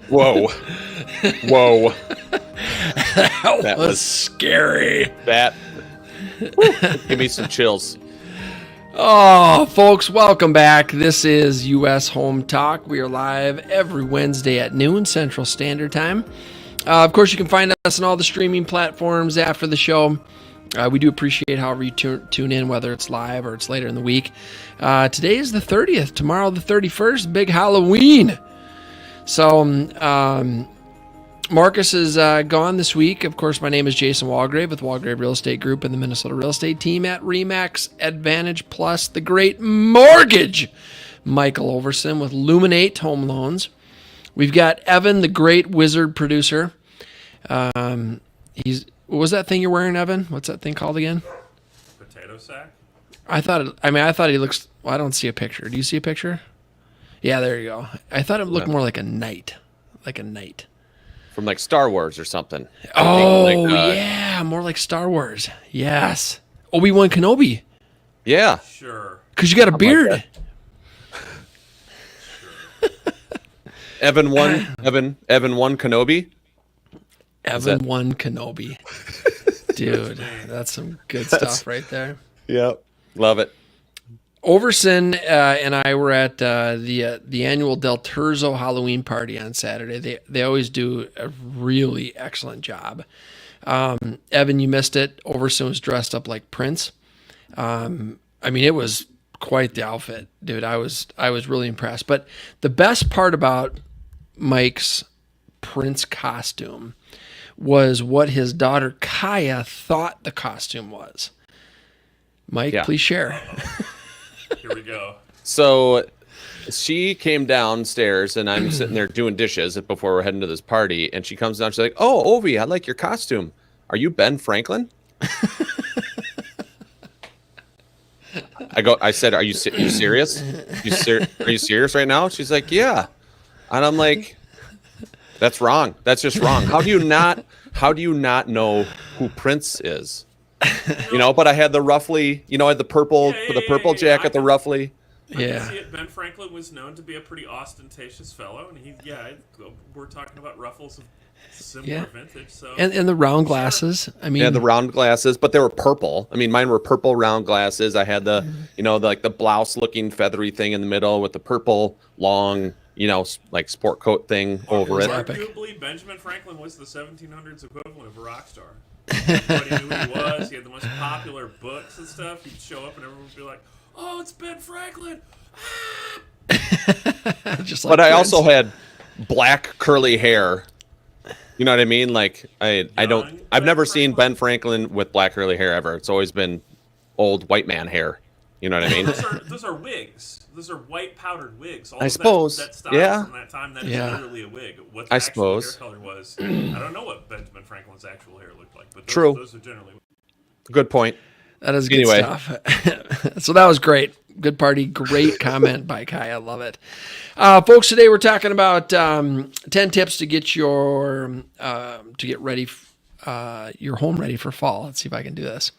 Whoa. Whoa. That was scary. That. Give me some chills. Oh, folks, welcome back. This is U.S. Home Talk. We are live every Wednesday at noon Central Standard Time. Of course, you can find us on all the streaming platforms after the show. We do appreciate however you tune in, whether it's live or it's later in the week. Today is the 30th. Tomorrow, the 31st, big Halloween. So, Marcus is gone this week. Of course, my name is Jason Walgrave with Walgrave Real Estate Group and the Minnesota Real Estate Team at RE/MAX Advantage Plus, the Great Mortgage. Michael Overson with Luminate Home Loans. We've got Evan, the Great Wizard Producer. What was that thing you're wearing, Evan? What's that thing called again? Potato sack? I thought he looks... Well, I don't see a picture. Do you see a picture? Yeah, there you go. I thought it looked more like a knight. Like a knight. From like Star Wars or something. Oh, yeah. More like Star Wars. Yes. Obi-Wan Kenobi. Yeah. Sure. Because you got a beard. Evan won Kenobi. Evan won Kenobi. Dude, that's some good stuff right there. Yep. Love it. Overson and I were at the annual Del Terzo Halloween party on Saturday. They always do a really excellent job. Evan, you missed it. Overson was dressed up like Prince. It was quite the outfit, dude. I was really impressed. But the best part about Mike's Prince costume was what his daughter Kaya thought the costume was. Mike, please share. Here we go. So she came downstairs and I'm sitting there doing dishes before we're heading to this party. And she comes down. She's like, "Oh, Ovi, I like your costume. Are you Ben Franklin?" I said, "Are you serious? Are you serious right now?" She's like, "Yeah." And I'm like, "That's wrong. That's just wrong. How do you not know who Prince is?" But I had the roughly, I had the purple jacket, the roughly. Yeah. See it. Ben Franklin was known to be a pretty ostentatious fellow, and we're talking about ruffles of similar vintage. So and the round glasses. The round glasses, but they were purple. Mine were purple round glasses. I had the, the blouse looking feathery thing in the middle with the purple long, like sport coat thing over it. Arguably, Benjamin Franklin was the 1700s equivalent of a rock star. Everybody knew who he was. He had the most popular books and stuff. He'd show up and everyone would be like, "Oh, it's Ben Franklin." Just but I also had black curly hair. You know what I mean? Like I've never seen Ben Franklin with black curly hair ever. It's always been old white man hair. You know what I mean? Those are wigs. Those are white powdered wigs. I suppose. That style from that time, that is literally a wig. What the actual hair color was, I don't know what Benjamin Franklin's actual hair looked like, but those are generally. Good point. That is good stuff. So that was great. Good party. Great comment by Kai. I love it. Folks, today we're talking about 10 tips to get your home ready for fall. Let's see if I can do this.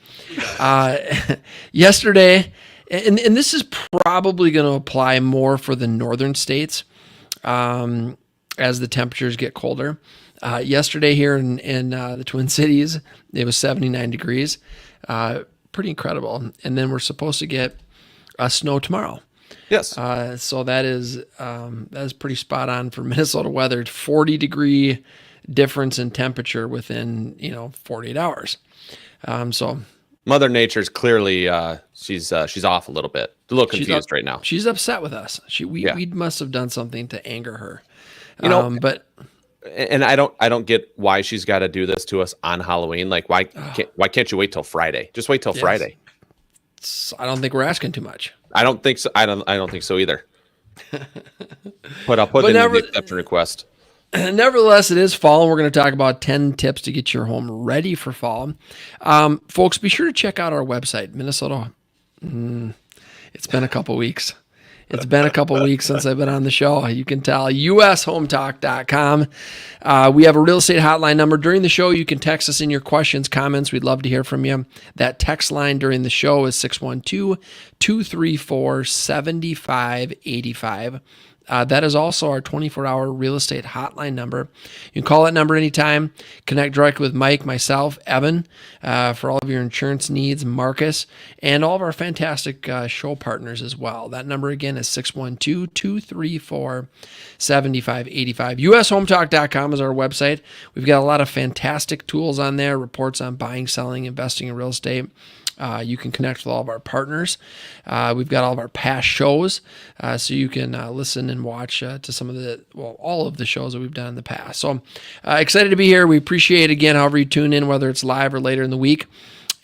Yesterday, and this is probably going to apply more for the northern states as the temperatures get colder. Yesterday here in the Twin Cities, it was 79 degrees. Pretty incredible. And then we're supposed to get snow tomorrow. Yes. So that is pretty spot on for Minnesota weather. 40-degree difference in temperature within 48 hours. So Mother Nature's clearly she's off a little bit. A little confused right now. She's upset with us. We must have done something to anger her. But and I don't get why she's got to do this to us on Halloween. Like why can't you wait till Friday? Just wait till Friday. I don't think we're asking too much. I don't think so. I don't think so either. But I'll put in the exception request. Nevertheless, it is fall, and we're going to talk about 10 tips to get your home ready for fall. Folks, be sure to check out our website, Minnesota. It's been a couple weeks. It's been a couple weeks since I've been on the show. You can tell. USHometalk.com. We have a real estate hotline number. During the show, you can text us in your questions, comments. We'd love to hear from you. That text line during the show is 612-234-7585. That is also our 24-hour real estate hotline number. You can call that number anytime. Connect directly with Mike, myself, Evan, for all of your insurance needs, Marcus, and all of our fantastic show partners as well. That number again is 612-234-7585. USHometalk.com is our website. We've got a lot of fantastic tools on there, reports on buying, selling, investing in real estate. You can connect with all of our partners. We've got all of our past shows, so you can listen and watch to some of all of the shows that we've done in the past. So excited to be here. We appreciate, again, however you tune in, whether it's live or later in the week.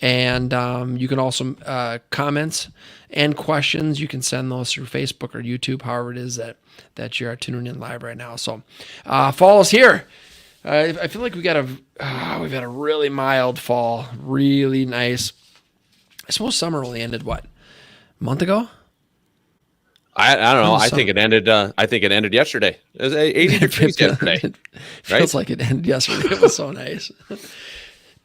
And you can also comments and questions. You can send those through Facebook or YouTube, however it is that you're tuning in live right now. So fall is here. I feel like we've had a really mild fall, really nice. I suppose summer only ended a month ago? I don't know. I think it ended yesterday. It was 80 degrees yesterday. It feels like it ended yesterday. It was so nice.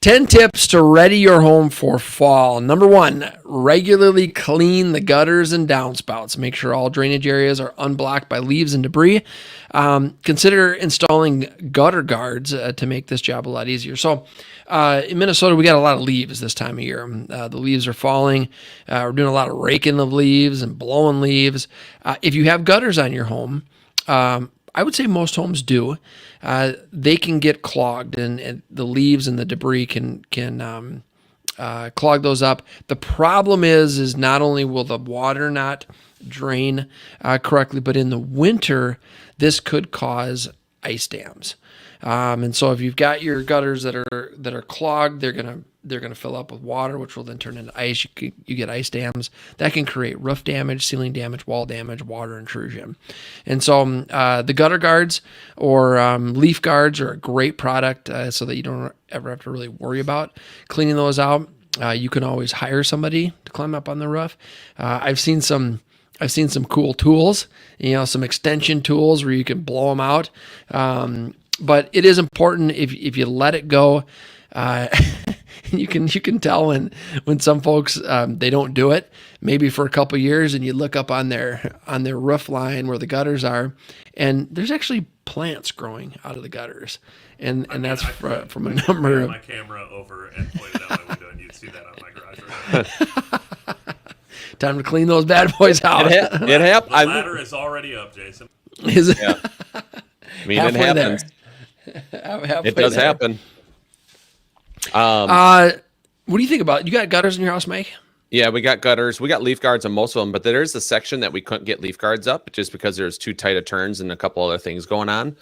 10 tips to ready your home for fall. Number 1, regularly clean the gutters and downspouts. Make sure all drainage areas are unblocked by leaves and debris. Consider installing gutter guards to make this job a lot easier. So in Minnesota, we got a lot of leaves this time of year. The leaves are falling. We're doing a lot of raking of leaves and blowing leaves. If you have gutters on your home, I would say most homes do. They can get clogged, and the leaves and the debris can clog those up. The problem is not only will the water not drain correctly, but in the winter, this could cause ice dams. And so if you've got your gutters that are clogged, they're gonna fill up with water, which will then turn into ice. You get ice dams that can create roof damage, ceiling damage, wall damage, water intrusion. And so the gutter guards or leaf guards are a great product so that you don't ever have to really worry about cleaning those out. You can always hire somebody to climb up on the roof. I've seen some cool tools, some extension tools where you can blow them out. But it is important if you let it go. You can tell when some folks they don't do it, maybe for a couple years, and you look up on their roof line where the gutters are, and there's actually plants growing out of the gutters, and that's from a number of. My camera over and point it out my window, and you'd see that on my garage. Right. Time to clean those bad boys out. It happened. The ladder is already up, Jason. Is it? Yeah. I mean, it happens. It does happen. What do you think about? You got gutters in your house, Mike? Yeah, we got gutters. We got leaf guards on most of them, but there's a section that we couldn't get leaf guards up just because there's too tight of turns and a couple other things going on.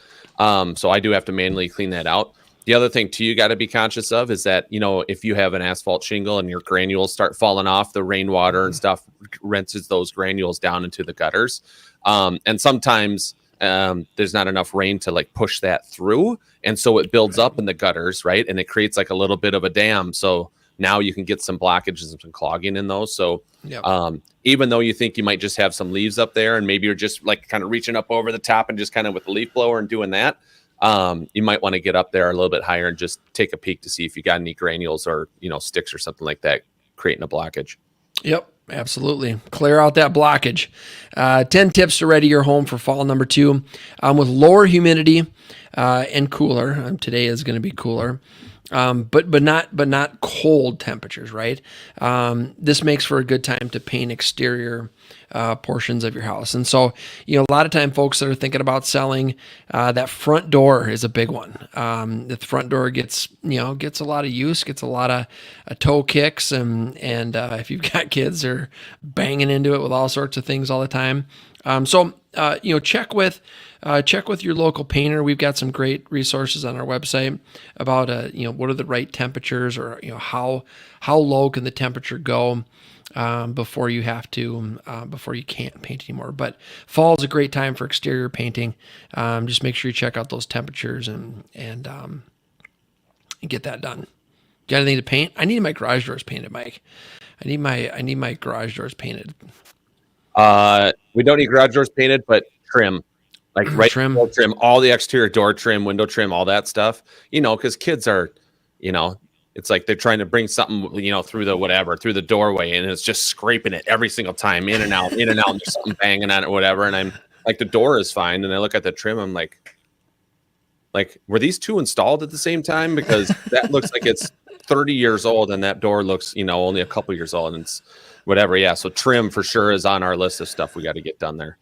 So I do have to manually clean that out. The other thing too you got to be conscious of is that, if you have an asphalt shingle and your granules start falling off, the rainwater and stuff rinses those granules down into the gutters. And sometimes there's not enough rain to push that through. And so it builds up in the gutters, right? And it creates a little bit of a dam. So now you can get some blockages and some clogging in those. So Yep. Even though you think you might just have some leaves up there and maybe you're just kind of reaching up over the top and just kind of with the leaf blower and doing that, you might want to get up there a little bit higher and just take a peek to see if you got any granules or, sticks or something like that creating a blockage. Yep, absolutely. Clear out that blockage. 10 tips to ready your home for fall number 2. With lower humidity and cooler. Today is going to be cooler. But not cold temperatures, right? This makes for a good time to paint exterior portions of your house. And so, a lot of time folks that are thinking about selling, that front door is a big one. The front door gets a lot of use, gets a lot of toe kicks, and if you've got kids, they're banging into it with all sorts of things all the time. So check with your local painter. We've got some great resources on our website about what are the right temperatures, or how low can the temperature go before you can't paint anymore. But fall is a great time for exterior painting. Just make sure you check out those temperatures and get that done. Got anything to paint? I need my garage doors painted, Mike. I need my garage doors painted. We don't need garage doors painted, but trim. Like Trim. trim, all the exterior door trim, window trim, all that stuff. Because kids are, it's like they're trying to bring something, through the doorway, and it's just scraping it every single time, in and out, and there's something banging on it, whatever. And I'm like, the door is fine, and I look at the trim, I'm like, were these two installed at the same time? Because that looks like it's 30 years old, and that door looks, only a couple years old, and it's whatever. Yeah, so trim for sure is on our list of stuff we got to get done there.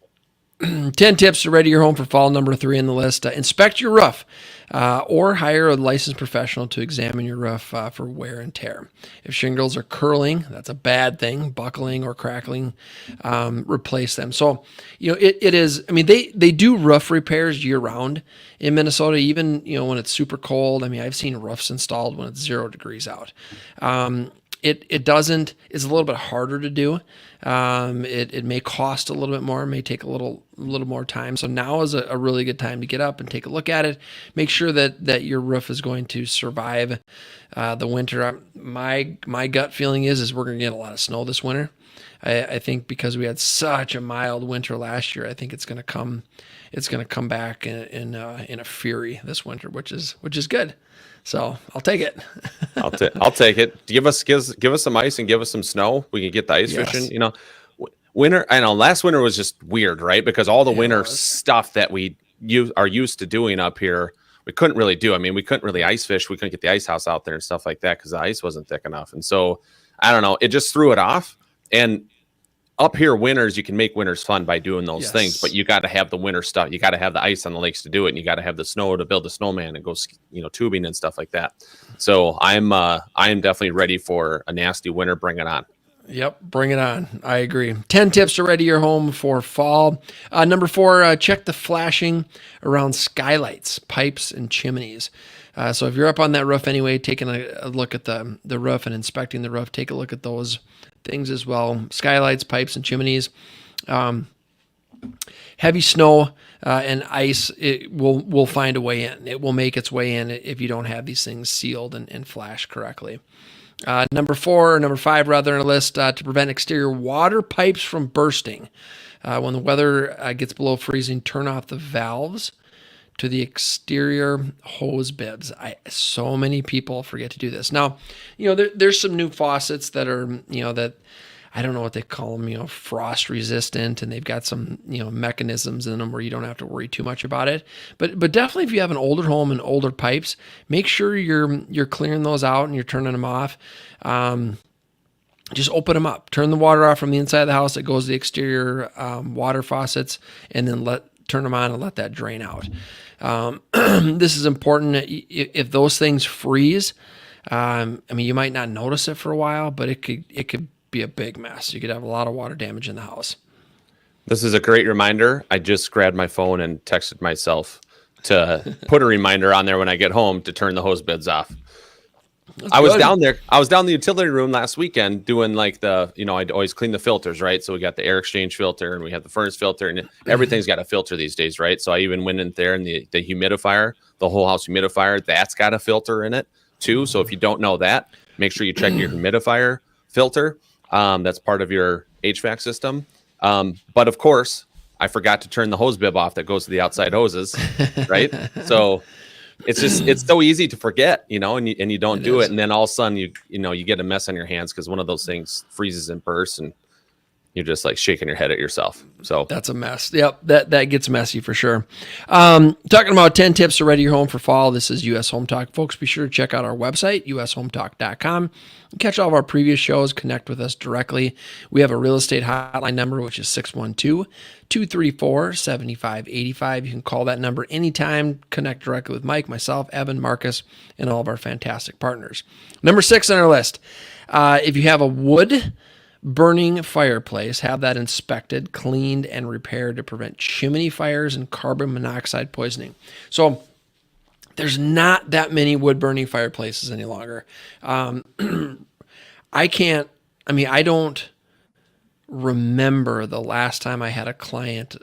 10 tips to ready your home for fall, number 3 on the list. Inspect your roof or hire a licensed professional to examine your roof for wear and tear. If shingles are curling, that's a bad thing. Buckling or crackling, replace them. So, it is, they do roof repairs year round in Minnesota, even, when it's super cold. I've seen roofs installed when it's 0 degrees out. It's a little bit harder to do. It may cost a little bit more, may take a little more time. So now is a really good time to get up and take a look at it. Make sure that your roof is going to survive the winter. My gut feeling is we're going to get a lot of snow this winter. I think because we had such a mild winter last year, I think it's going to come back in a fury this winter, which is good. So I'll take it. I'll take it. Give us some ice and give us some snow. We can get the ice fishing. Winter. I know last winter was just weird, right? Because all the winter stuff that we are used to doing up here, we couldn't really do. We couldn't really ice fish. We couldn't get the ice house out there and stuff like that because the ice wasn't thick enough. And so I don't know. It just threw it off. And up here, winters, you can make winters fun by doing those things, but you got to have the winter stuff. You got to have the ice on the lakes to do it, and you got to have the snow to build the snowman and go, tubing and stuff like that. So I am definitely ready for a nasty winter. Bring it on. Yep, bring it on. I agree. 10 tips to ready your home for fall. Number 4, check the flashing around skylights, pipes, and chimneys. So if you're up on that roof anyway, taking a look at the roof and inspecting the roof, take a look at those things as well. Skylights, pipes, and chimneys. Heavy snow and ice, it will find a way in. It will make its way in if you don't have these things sealed and flashed correctly. Number 5 rather on the list, to prevent exterior water pipes from bursting. When the weather gets below freezing, turn off the valves to the exterior hose bibs. So many people forget to do this. Now, there's some new faucets that are, that I don't know what they call them, frost resistant, and they've got some, mechanisms in them where you don't have to worry too much about it. But definitely if you have an older home and older pipes, make sure you're clearing those out and you're turning them off. Just open them up, turn the water off from the inside of the house that goes to the exterior water faucets, and then turn them on and let that drain out. This is important. If those things freeze, you might not notice it for a while, but it could be a big mess. You could have a lot of water damage in the house. This is a great reminder. I just grabbed my phone and texted myself to put a reminder on there when I get home to turn the hose bibs off. I was down there. I was down in the utility room last weekend doing I'd always clean the filters, right? So we got the air exchange filter and we have the furnace filter, and everything's got a filter these days, right? So I even went in there and the humidifier, the whole house humidifier, that's got a filter in it too. So if you don't know that, make sure you check your humidifier filter. That's part of your HVAC system. But of course, I forgot to turn the hose bib off that goes to the outside hoses, right? So it's so easy to forget, and you don't do it. And then all of a sudden you get a mess on your hands because one of those things freezes and bursts and you're just like shaking your head at yourself. So that's a mess. Yep. That gets messy for sure. Talking about 10 tips to ready your home for fall. This is US Home Talk. Folks, be sure to check out our website, ushometalk.com. Catch all of our previous shows, connect with us directly. We have a real estate hotline number, which is 612-234-7585. You can call that number anytime, connect directly with Mike, myself, Evan, Marcus, and all of our fantastic partners. Number 6 on our list, if you have a wood burning fireplace, have that inspected, cleaned, and repaired to prevent chimney fires and carbon monoxide poisoning. So there's not that many wood burning fireplaces any longer. I don't remember the last time I had a client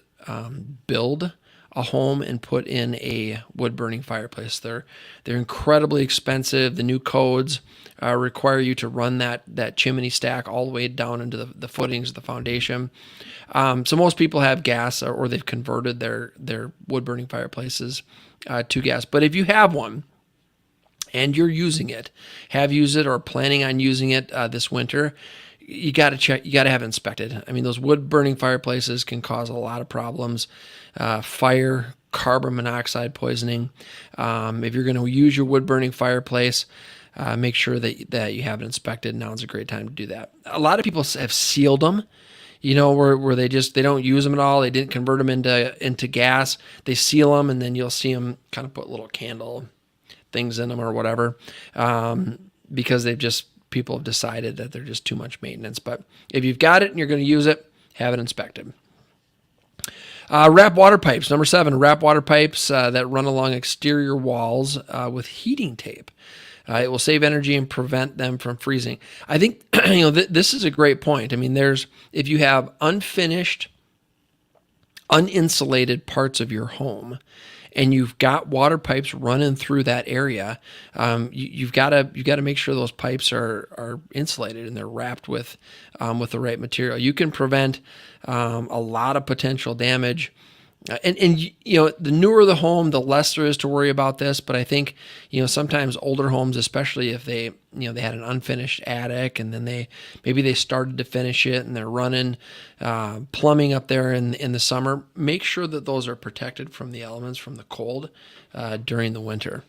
build a home and put in a wood burning fireplace. They're incredibly expensive. The new codes require you to run that chimney stack all the way down into the footings of the foundation. So most people have gas, or they've converted their wood burning fireplaces to gas. But if you have one and you're using it, have used it, or planning on using it this winter, you got to check. You got to have it inspected. I mean, those wood burning fireplaces can cause a lot of problems: fire, carbon monoxide poisoning. If you're going to use your wood burning fireplace, make sure that you have it inspected. Now's a great time to do that. A lot of people have sealed them, where they don't use them at all. They didn't convert them into gas. They seal them, and then you'll see them kind of put little candle things in them or whatever, because people have decided that they're just too much maintenance. But if you've got it and you're going to use it, have it inspected. Wrap water pipes. Number 7, wrap water pipes that run along exterior walls with heating tape. It will save energy and prevent them from freezing. I think this is a great point. I mean, if you have unfinished, uninsulated parts of your home, and you've got water pipes running through that area, you've got to make sure those pipes are insulated and they're wrapped with the right material. You can prevent a lot of potential damage. And the newer the home, the less there is to worry about this. But I think sometimes older homes, especially if they had an unfinished attic and then they started to finish it and they're running plumbing up there in the summer, make sure that those are protected from the elements, from the cold during the winter.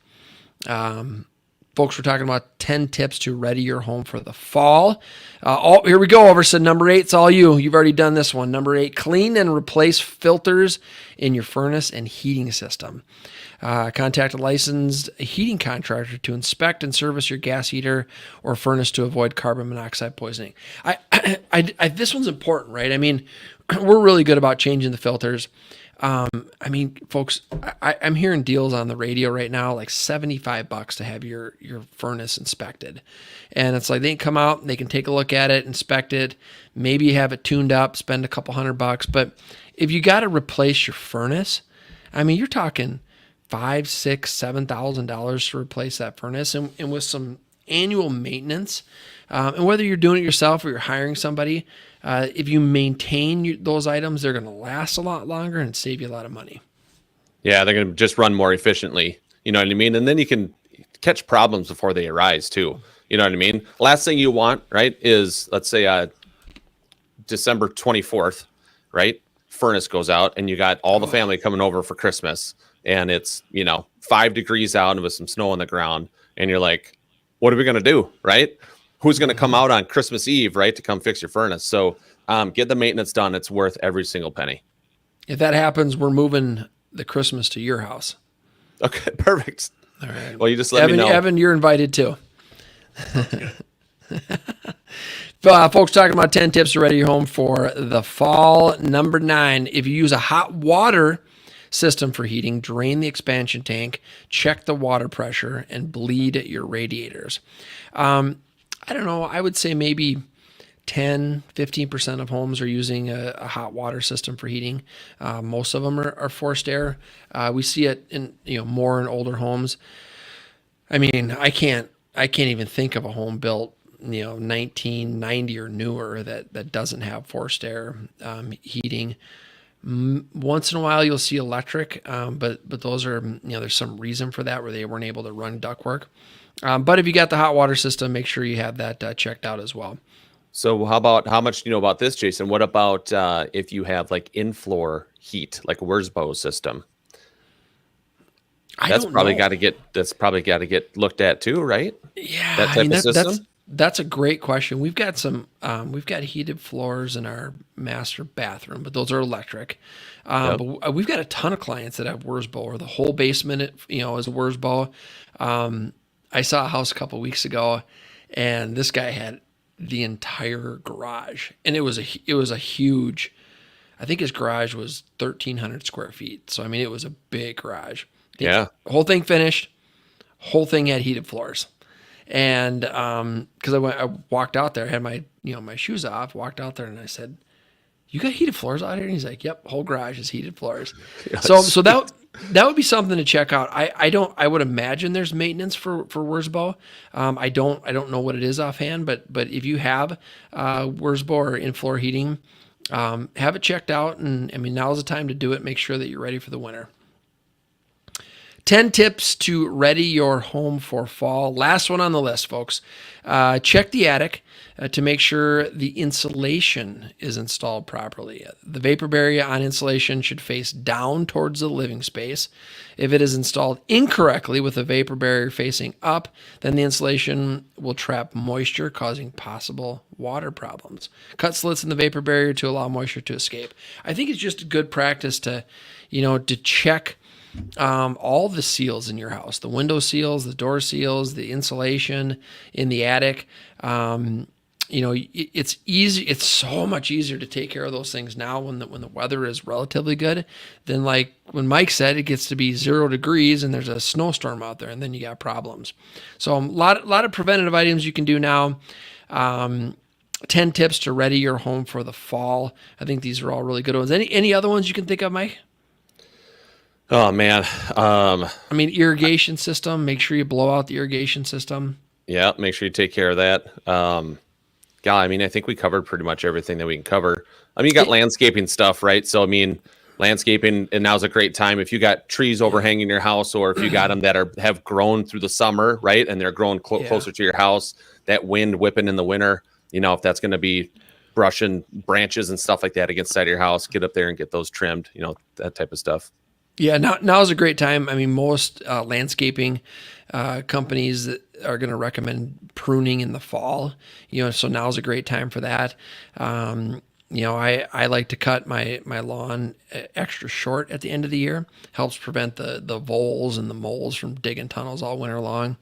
Folks, we're talking about 10 tips to ready your home for the fall. Here we go, Overson. Number 8, it's all you. You've already done this one. Number 8, clean and replace filters in your furnace and heating system. Contact a licensed heating contractor to inspect and service your gas heater or furnace to avoid carbon monoxide poisoning. This one's important, right? I mean, we're really good about changing the filters. I mean, folks, I'm hearing deals on the radio right now, like $75 to have your furnace inspected. And it's like they can come out and they can take a look at it, inspect it, maybe have it tuned up, spend a couple $100. But if you got to replace your furnace, I mean, you're talking $5,000, $6,000, $7,000 to replace that furnace, and with some annual maintenance. And whether you're doing it yourself or you're hiring somebody, if you maintain those items, they're going to last a lot longer and save you a lot of money. Yeah, they're going to just run more efficiently. You know what I mean? And then you can catch problems before they arise too. You know what I mean? Last thing you want, right, is let's say December 24th, right? Furnace goes out and you got all the family coming over for Christmas and it's, 5 degrees out and with some snow on the ground. And you're like, what are we going to do? Right? Who's going to come out on Christmas Eve, right, to come fix your furnace? So get the maintenance done. It's worth every single penny. If that happens, we're moving the Christmas to your house. Okay, perfect. All right. Well, you just let me know. Evan, you're invited too. Folks, talking about 10 tips to ready your home for the fall. Number 9, if you use a hot water system for heating, drain the expansion tank, check the water pressure, and bleed your radiators. I don't know, I would say maybe 10, 15% of homes are using a hot water system for heating. Most of them are forced air. We see it in more in older homes. I mean, I can't even think of a home built 1990 or newer that doesn't have forced air heating. Once in a while you'll see electric, but those are there's some reason for that where they weren't able to run ductwork. But if you got the hot water system, make sure you have that checked out as well. So how much do you know about this, Jason? What about if you have like in-floor heat, like a Wurzbo system? That's probably got to get looked at too, right? Yeah, that type of system? That's a great question. We've got we've got heated floors in our master bathroom, but those are electric. Yep. But we've got a ton of clients that have Wurzbo, or the whole basement, is a Wurzbo. I saw a house a couple of weeks ago, and this guy had the entire garage, and it was a huge. I think his garage was 1,300 square feet. So I mean, it was a big garage. Yeah, whole thing finished. Whole thing had heated floors. And because I walked out there, I had my my shoes off, walked out there, and I said, you got heated floors out here? And he's like, yep, whole garage is heated floors. So that would be something to check out. I would imagine there's maintenance for Wurzbo. I don't know what it is offhand, but if you have Wurzbo or in-floor heating, have it checked out. And I mean, now's the time to do it. Make sure that you're ready for the winter. 10 tips to ready your home for fall. Last one on the list, folks. Check the attic to make sure the insulation is installed properly. The vapor barrier on insulation should face down towards the living space. If it is installed incorrectly with the vapor barrier facing up, then the insulation will trap moisture, causing possible water problems. Cut slits in the vapor barrier to allow moisture to escape. I think it's just a good practice to check all the seals in your house, the window seals, the door seals, the insulation in the attic. It's easy. It's so much easier to take care of those things now when the weather is relatively good than like when Mike said it gets to be 0 degrees and there's a snowstorm out there and then you got problems. So a lot of preventative items you can do now. 10 tips to ready your home for the fall. I think these are all really good ones. Any other ones you can think of, Mike? Oh man. Irrigation system. Make sure you blow out the irrigation system. Yeah, make sure you take care of that. I think we covered pretty much everything that we can cover. You got landscaping stuff, right? So, landscaping, and now's a great time. If you got trees overhanging your house, or if you got them that have grown through the summer, right? And they're growing closer to your house, that wind whipping in the winter, if that's going to be brushing branches and stuff like that against the side of your house, get up there and get those trimmed, that type of stuff. Yeah, now is a great time. most landscaping companies that are going to recommend pruning in the fall. So now is a great time for that. I like to cut my lawn extra short at the end of the year. Helps prevent the voles and the moles from digging tunnels all winter long.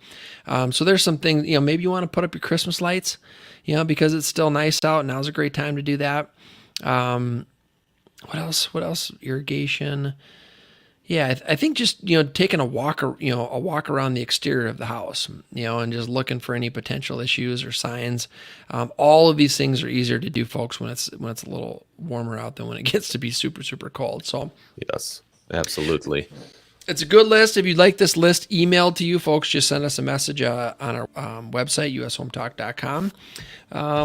So there's some things, maybe you want to put up your Christmas lights, because it's still nice out. Now's a great time to do that. What else? Irrigation. Yeah, I think just taking a walk around the exterior of the house, and just looking for any potential issues or signs. All of these things are easier to do, folks, when it's a little warmer out than when it gets to be super, super cold. So yes, absolutely. It's a good list. If you'd like this list emailed to you, folks, just send us a message on our website, ushometalk.com.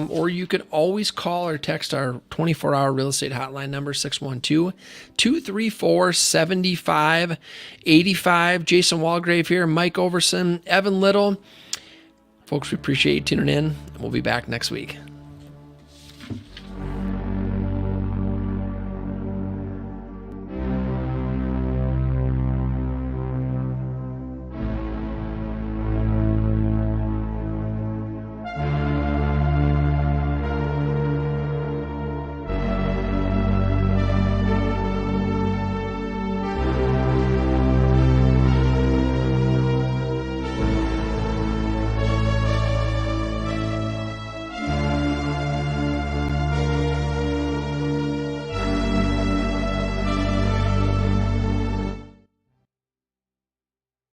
Or you can always call or text our 24-hour real estate hotline number, 612-234-7585. Jason Walgrave here, Mike Overson, Evan Little. Folks, we appreciate you tuning in, and we'll be back next week.